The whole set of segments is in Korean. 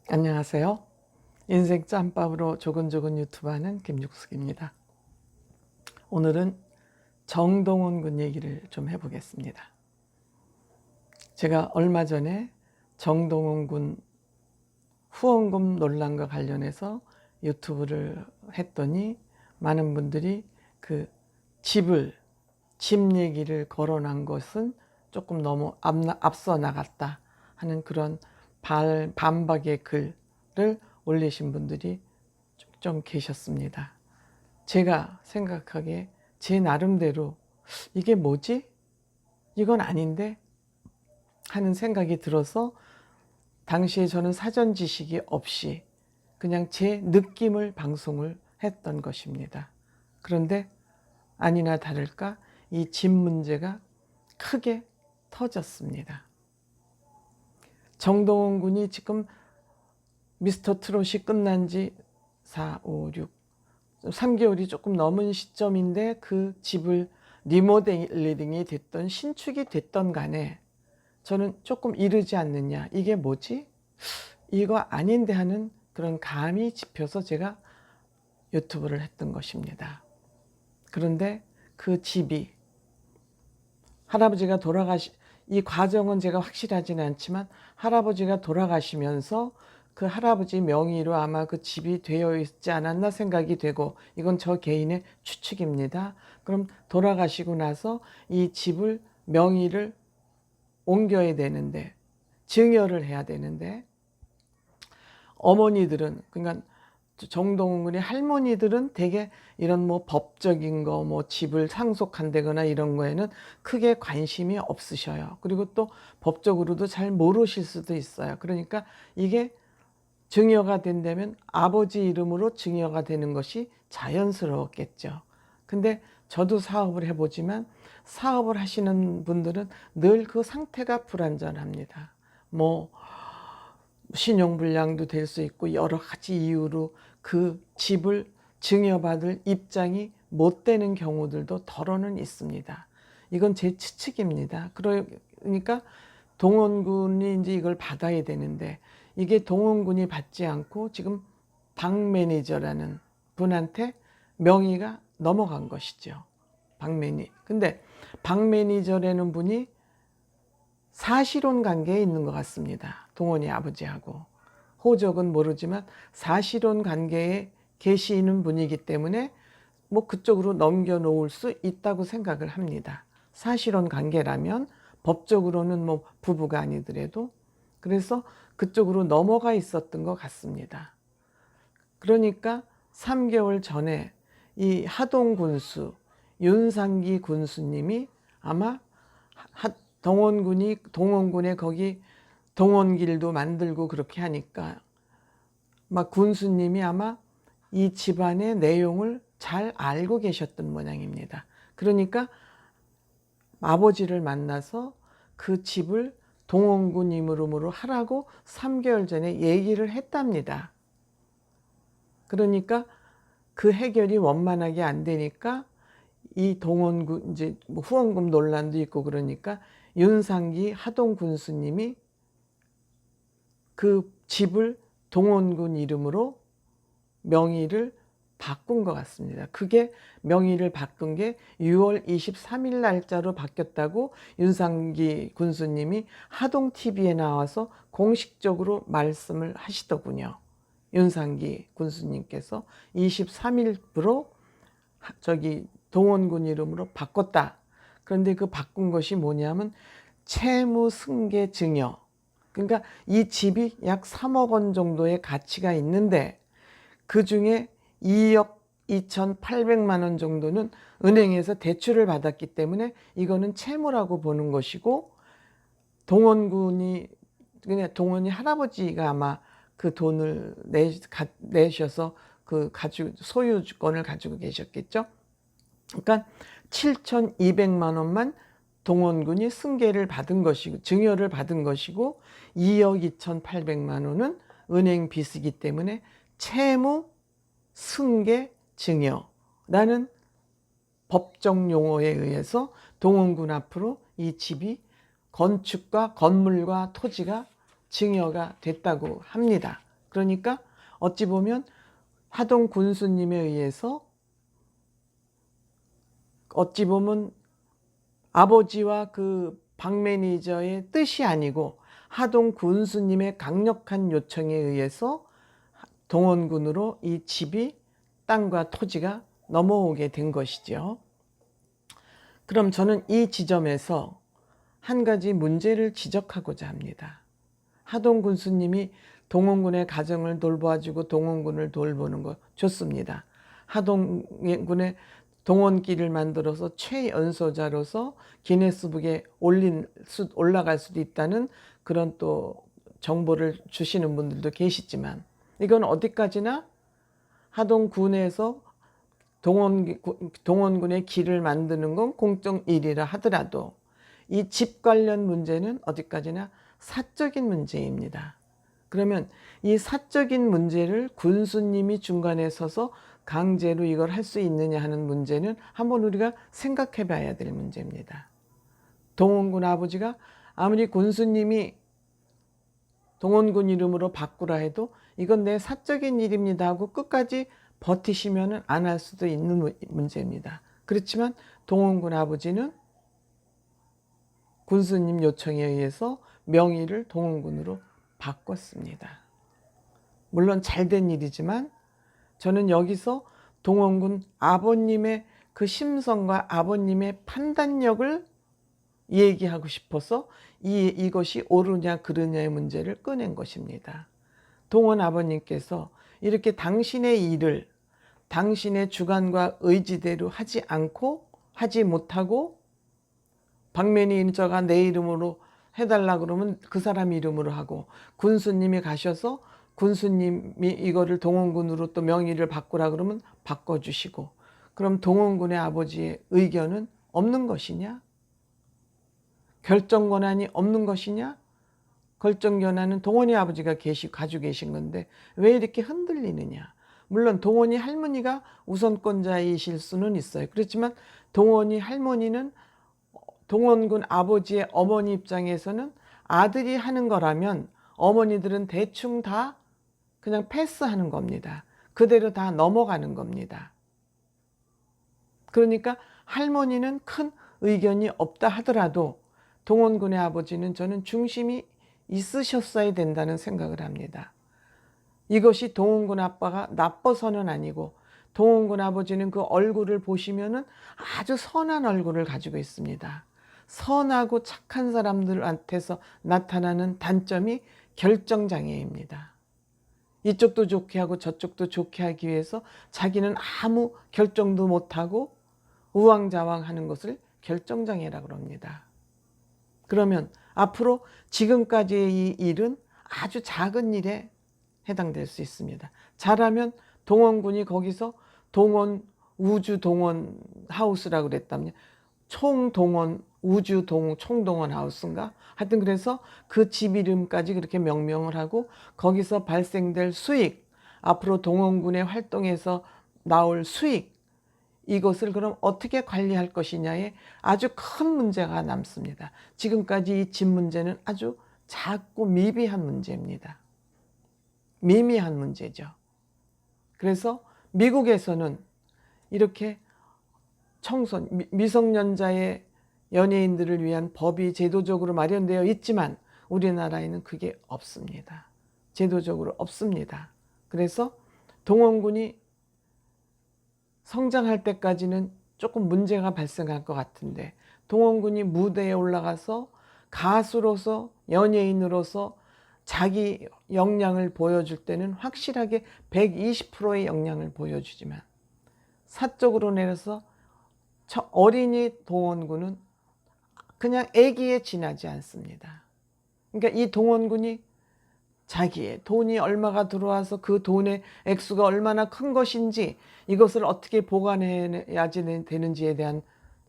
안녕하세요. 인생 짬밥으로 조근조근 유튜브하는 김육숙입니다. 오늘은 정동원 군 얘기를 좀 해보겠습니다. 제가 얼마 전에 정동원 군 후원금 논란과 관련해서 유튜브를 했더니 많은 분들이 그 집 얘기를 거론한 것은 조금 너무 앞서 나갔다 하는 그런 반박의 글을 올리신 분들이 좀 계셨습니다. 제가 생각하기에 제 나름대로 이게 뭐지? 이건 아닌데? 하는 생각이 들어서 당시에 저는 사전 지식이 없이 그냥 제 느낌을 방송을 했던 것입니다. 그런데 아니나 다를까 이 집 문제가 크게 터졌습니다. 정동원 군이 지금 미스터 트롯이 끝난 지 4, 5, 6, 3개월이 조금 넘은 시점인데 그 집을 리모델링이 됐던 신축이 됐던 간에 저는 조금 이르지 않느냐, 이게 뭐지? 이거 아닌데 하는 그런 감이 짚여서 제가 유튜브를 했던 것입니다. 그런데 그 집이 할아버지가 이 과정은 제가 확실하지는 않지만 할아버지가 돌아가시면서 그 할아버지 명의로 아마 그 집이 되어 있지 않았나 생각이 되고, 이건 저 개인의 추측입니다. 그럼 돌아가시고 나서 이 집을 명의를 옮겨야 되는데, 증여를 해야 되는데, 어머니들은, 그러니까 정동원 군의 할머니들은 되게 이런 뭐 법적인 거, 뭐 집을 상속한다거나 이런 거에는 크게 관심이 없으셔요. 그리고 또 법적으로도 잘 모르실 수도 있어요. 그러니까 이게 증여가 된다면 아버지 이름으로 증여가 되는 것이 자연스러웠겠죠. 근데 저도 사업을 해보지만 사업을 하시는 분들은 늘 그 상태가 불안전합니다. 뭐 신용불량도 될 수 있고 여러 가지 이유로 그 집을 증여받을 입장이 못 되는 경우들도 덜어는 있습니다. 이건 제 추측입니다. 그러니까 동원군이 이제 이걸 받아야 되는데, 이게 동원군이 받지 않고 지금 박 매니저라는 분한테 명의가 넘어간 것이죠. 근데 박 매니저라는 분이 사실혼 관계에 있는 것 같습니다. 동원이 아버지하고. 호적은 모르지만 사실혼 관계에 계시는 분이기 때문에 뭐 그쪽으로 넘겨놓을 수 있다고 생각을 합니다. 사실혼 관계라면 법적으로는 뭐 부부가 아니더라도. 그래서 그쪽으로 넘어가 있었던 것 같습니다. 그러니까 3개월 전에 이 하동 군수, 윤상기 군수님이 아마 동원군에 거기 동원길도 만들고 그렇게 하니까 막 군수님이 아마 이 집안의 내용을 잘 알고 계셨던 모양입니다. 그러니까 아버지를 만나서 그 집을 동원군 이름으로 하라고 3개월 전에 얘기를 했답니다. 그러니까 그 해결이 원만하게 안 되니까 이 동원군 이제 뭐 후원금 논란도 있고 그러니까 윤상기 하동 군수님이 그 집을 동원군 이름으로 명의를 바꾼 것 같습니다. 그게 명의를 바꾼 게 6월 23일 날짜로 바뀌었다고 윤상기 군수님이 하동 TV에 나와서 공식적으로 말씀을 하시더군요. 윤상기 군수님께서 23일부로 저기 동원군 이름으로 바꿨다. 그런데 그 바꾼 것이 뭐냐면 채무 승계 증여. 그러니까 이 집이 약 3억 원 정도의 가치가 있는데 그 중에 2억 2,800만 원 정도는 은행에서 대출을 받았기 때문에 이거는 채무라고 보는 것이고, 동원군이 그냥 동원이 할아버지가 아마 그 돈을 내셔서 그 소유권을 가지고 계셨겠죠. 그러니까 7,200만 원만 동원군이 승계를 받은 것이고 증여를 받은 것이고 2억 2,800만 원은 은행 빚이기 때문에 채무 승계 증여라는 법정 용어에 의해서 동원군 앞으로 이 집이 건축과 건물과 토지가 증여가 됐다고 합니다. 그러니까 어찌 보면 하동 군수님에 의해서 어찌 보면 아버지와 그 박 매니저의 뜻이 아니고 하동 군수님의 강력한 요청에 의해서 동원군으로 이 집이 땅과 토지가 넘어오게 된 것이죠. 그럼 저는 이 지점에서 한 가지 문제를 지적하고자 합니다. 하동 군수님이 동원군의 가정을 돌봐주고 동원군을 돌보는 거 좋습니다. 하동군의 동원길을 만들어서 최연소자로서 기네스북에 올라갈 수도 있다는 그런 또 정보를 주시는 분들도 계시지만 이건 어디까지나 하동군에서 동원군의 길을 만드는 건 공적 일이라 하더라도 이 집 관련 문제는 어디까지나 사적인 문제입니다. 그러면 이 사적인 문제를 군수님이 중간에 서서 강제로 이걸 할 수 있느냐 하는 문제는 한번 우리가 생각해 봐야 될 문제입니다. 동원군 아버지가 아무리 군수님이 동원군 이름으로 바꾸라 해도 이건 내 사적인 일입니다 하고 끝까지 버티시면 안 할 수도 있는 문제입니다. 그렇지만 동원군 아버지는 군수님 요청에 의해서 명의를 동원군으로 바꿨습니다. 물론 잘된 일이지만 저는 여기서 동원군 아버님의 그 심성과 아버님의 판단력을 얘기하고 싶어서 이것이 옳으냐 그르냐의 문제를 꺼낸 것입니다. 동원 아버님께서 이렇게 당신의 일을 당신의 주관과 의지대로 하지 못하고 박 매니저가 내 이름으로 해달라 그러면 그 사람 이름으로 하고 군수님이 가셔서 군수님이 이거를 동원군으로 또 명의를 바꾸라 그러면 바꿔주시고 그럼 동원군의 아버지의 의견은 없는 것이냐? 결정 권한이 없는 것이냐? 결정 권한은 동원이 아버지가 가지고 계신 건데 왜 이렇게 흔들리느냐? 물론 동원이 할머니가 우선권자이실 수는 있어요. 그렇지만 동원이 할머니는 동원군 아버지의 어머니 입장에서는 아들이 하는 거라면 어머니들은 대충 다 그냥 패스하는 겁니다. 그대로 다 넘어가는 겁니다. 그러니까 할머니는 큰 의견이 없다 하더라도 동원군의 아버지는 저는 중심이 있으셨어야 된다는 생각을 합니다. 이것이 동원군 아빠가 나빠서는 아니고 동원군 아버지는 그 얼굴을 보시면은 아주 선한 얼굴을 가지고 있습니다. 선하고 착한 사람들한테서 나타나는 단점이 결정장애입니다. 이쪽도 좋게 하고 저쪽도 좋게 하기 위해서 자기는 아무 결정도 못하고 우왕좌왕하는 것을 결정장애라고 합니다. 그러면 앞으로 지금까지의 이 일은 아주 작은 일에 해당될 수 있습니다. 잘하면 동원군이 거기서 우주동원 하우스라고 그랬다면 총동원 총동원 하우스인가? 하여튼 그래서 그 집 이름까지 그렇게 명명을 하고 거기서 발생될 수익, 앞으로 동원군의 활동에서 나올 수익, 이것을 그럼 어떻게 관리할 것이냐에 아주 큰 문제가 남습니다. 지금까지 이 집 문제는 아주 작고 미비한 문제입니다. 미미한 문제죠. 그래서 미국에서는 이렇게 미성년자의 연예인들을 위한 법이 제도적으로 마련되어 있지만 우리나라에는 그게 없습니다. 제도적으로 없습니다. 그래서 동원군이 성장할 때까지는 조금 문제가 발생할 것 같은데 동원군이 무대에 올라가서 가수로서 연예인으로서 자기 역량을 보여줄 때는 확실하게 120%의 역량을 보여주지만 사적으로 내려서 어린이 동원군은 그냥 애기에 지나지 않습니다. 그러니까 이 동원군이 자기의 돈이 얼마가 들어와서 그 돈의 액수가 얼마나 큰 것인지 이것을 어떻게 보관해야 되는지에 대한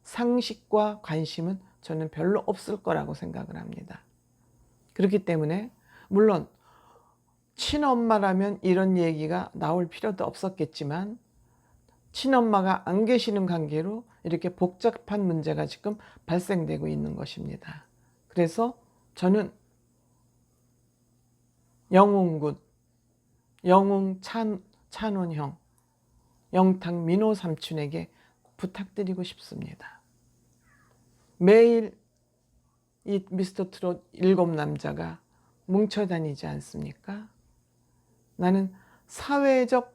상식과 관심은 저는 별로 없을 거라고 생각을 합니다. 그렇기 때문에 물론 친엄마라면 이런 얘기가 나올 필요도 없었겠지만 친엄마가 안 계시는 관계로 이렇게 복잡한 문제가 지금 발생되고 있는 것입니다. 그래서 저는 영웅군, 영웅 찬원형, 영탁 민호 삼촌에게 부탁드리고 싶습니다. 매일 이 미스터 트롯 7남자가 뭉쳐 다니지 않습니까? 나는 사회적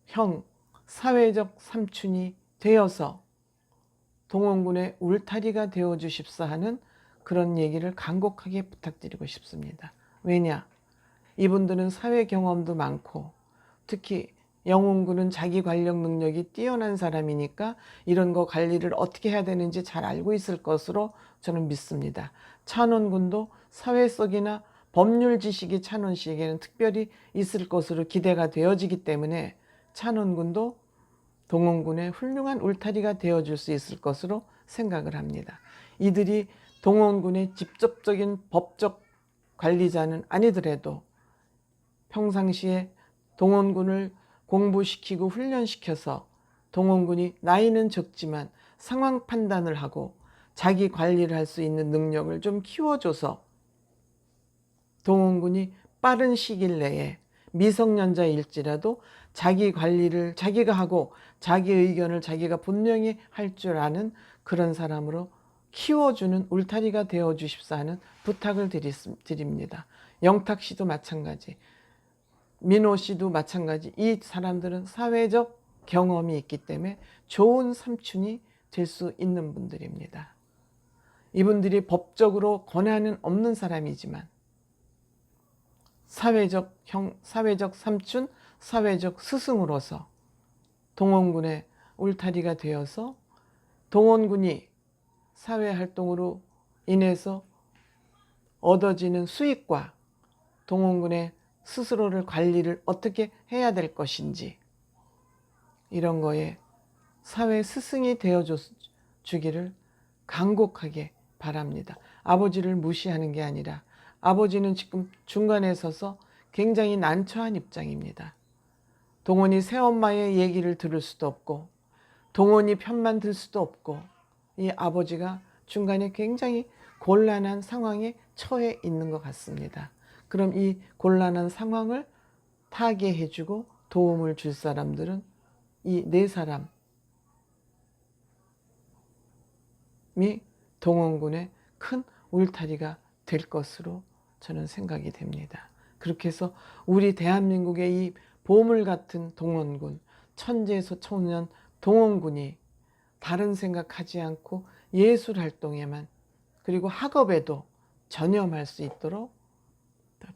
형, 사회적 삼촌이 되어서 동원군의 울타리가 되어 주십사 하는 그런 얘기를 간곡하게 부탁드리고 싶습니다. 왜냐? 이분들은 사회 경험도 많고 특히 영웅군은 자기 관력 능력이 뛰어난 사람이니까 이런 거 관리를 어떻게 해야 되는지 잘 알고 있을 것으로 저는 믿습니다. 찬원군도 사회 속이나 법률 지식이 찬원 씨에게는 특별히 있을 것으로 기대가 되어지기 때문에 찬원군도 동원군의 훌륭한 울타리가 되어줄 수 있을 것으로 생각을 합니다. 이들이 동원군의 직접적인 법적 관리자는 아니더라도 평상시에 동원군을 공부시키고 훈련시켜서 동원군이 나이는 적지만 상황 판단을 하고 자기 관리를 할 수 있는 능력을 좀 키워줘서 동원군이 빠른 시일 내에 미성년자일지라도 자기 관리를 자기가 하고 자기 의견을 자기가 분명히 할 줄 아는 그런 사람으로 키워주는 울타리가 되어 주십사 하는 부탁을 드립니다. 영탁 씨도 마찬가지, 민호 씨도 마찬가지. 이 사람들은 사회적 경험이 있기 때문에 좋은 삼촌이 될 수 있는 분들입니다. 이분들이 법적으로 권한은 없는 사람이지만 사회적 형, 사회적 삼촌, 사회적 스승으로서 동원군의 울타리가 되어서 동원군이 사회활동으로 인해서 얻어지는 수익과 동원군의 스스로를 관리를 어떻게 해야 될 것인지 이런 거에 사회 스승이 되어주기를 간곡하게 바랍니다. 아버지를 무시하는 게 아니라 아버지는 지금 중간에 서서 굉장히 난처한 입장입니다. 동원이 새엄마의 얘기를 들을 수도 없고 동원이 편만 들 수도 없고 이 아버지가 중간에 굉장히 곤란한 상황에 처해 있는 것 같습니다. 그럼 이 곤란한 상황을 타개해주고 도움을 줄 사람들은 이 네 사람이 동원군의 큰 울타리가 될 것으로 저는 생각이 됩니다. 그렇게 해서 우리 대한민국의 이 보물 같은 동원군, 천재에서 청년 동원군이 다른 생각하지 않고 예술 활동에만 그리고 학업에도 전념할 수 있도록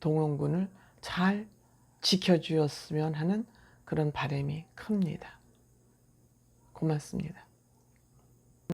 동원군을 잘 지켜주었으면 하는 그런 바람이 큽니다. 고맙습니다.